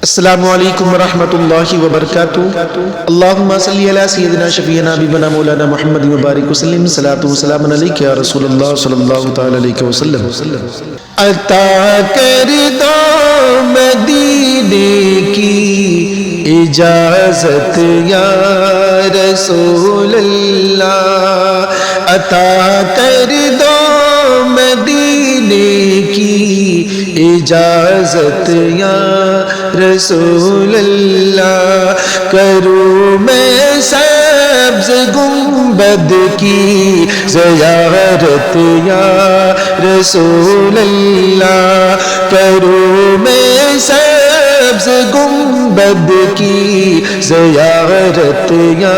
السلام علیکم ورحمۃ اللہ وبرکاتہ۔ اللہم صلی علی سیدنا شفیعنا حبیبنا مولانا محمد مبارک وسلم، صلاۃ و سلام علیک یا رسول اللہ صلی اللہ تعالی علیہ وسلم۔ عطا کر دو مدینے کی اجازت یا رسول اللہ، عطا کر دو مدینے کی اجازت یا رسول اللہ، کروں میں سبز گنبد کی زیارت یا رسول اللہ، کروں میں سبز گنبد کی زیارت یا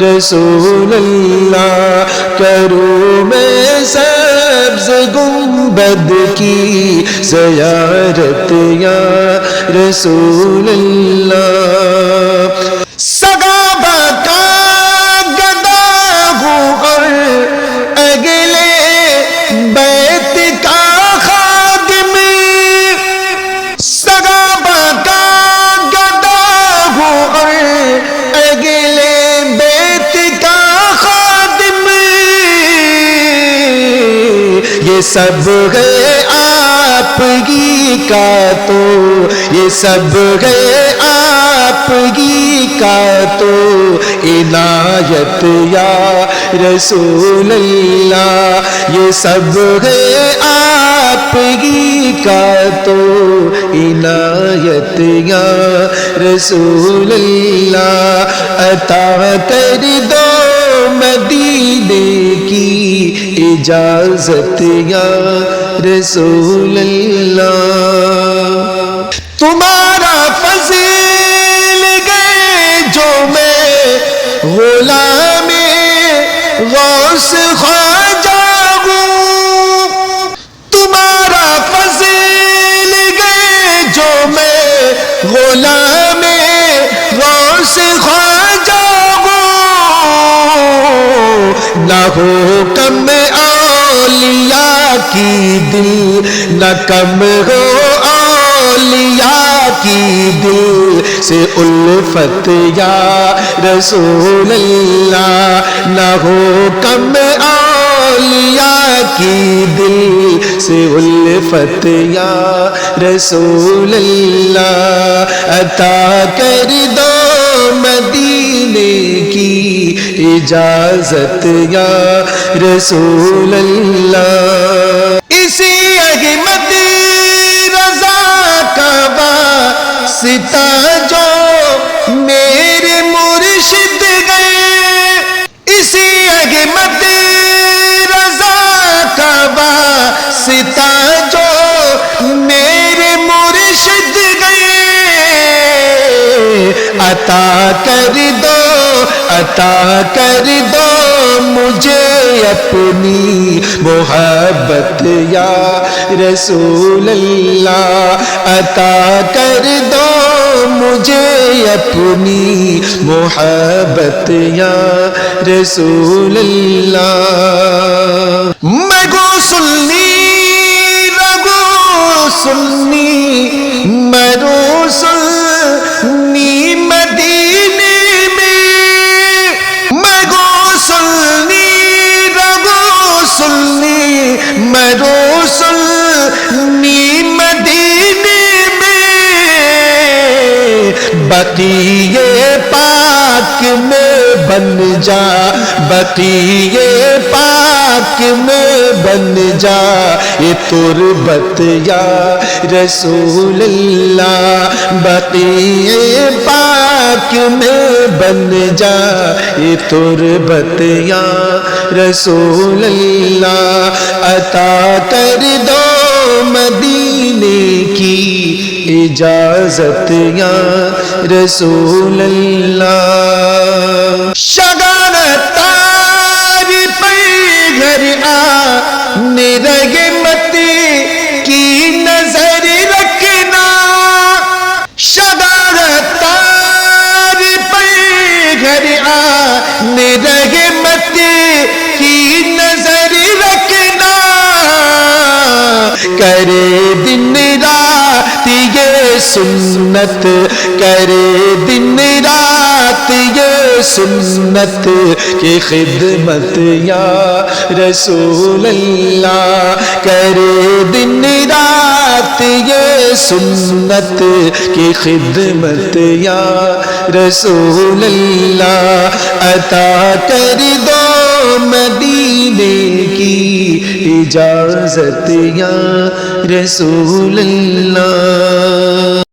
رسول اللہ، کروں میں سبز گنبد کی زیارت یا رسول اللہ۔ سگابہ کا گدا ہوں اور اگلے بیت کا خادم، سگابہ کا گدا ہوں اور اگلے بیت کا خادم، یہ سب ہے آپ ہی کا تو، یہ سب ہے آپ ہی کا تو عنایت یا رسول اللہ، یہ سب ہے آپ ہی کا تو عنایت یا رسول اللہ، عطا کر دو مدینے کی اجازت یا رسول اللہ۔ تمہارا فضل گئے جو میں غلام غوث خواجہ ہوں، تمہارا فضل گئے جو میں غلام غوث خواجہ ہوں، نہ ہو کم اولیاء کی دل، نہ کم ہو اولیاء کی دل سے الفت یا رسول اللہ، نہ ہو کم اولیاء کی دل سے الفت یا رسول اللہ، عطا کر دو مدینے کی اجازت یا رسول اللہ۔ اسی احمد رضا کا واسطہ جو میرے مرشد گئے، اسی احمد رضا کا واسطہ جو میرے مرشد گئے، عطا کر دو، عطا کر دو مجھے اپنی محبت یا رسول اللہ، عطا کر دو مجھے اپنی محبت یا رسول اللہ۔ میں گو سنی رگو سنی مرو سنی مدینے میں، میں گو سنی رگو سنی مرو سنی مدینے میں، بقیے پاک میں بن جا، بقیے پاک میں بن جا، یہ تربت یا رسول اللہ، بقیے پاک میں بن جا، یہ تربت یا رسول اللہ، عطا کر دو مدینے کی اجازت یا رسول اللہ۔ شگان تار پر گھر آنے رحمت کی نظر رکھنا، شگان تار پر گھر آنے رحمت کی نظر رکھنا، کرے دن رات یہ سنت کرے دن رات یہ سنت کی خدمت یا رسول اللہ کرے دن رات یہ سنت کی خدمت یا رسول اللہ عطا کر دو مدینے کی اجازت یا رسول اللہ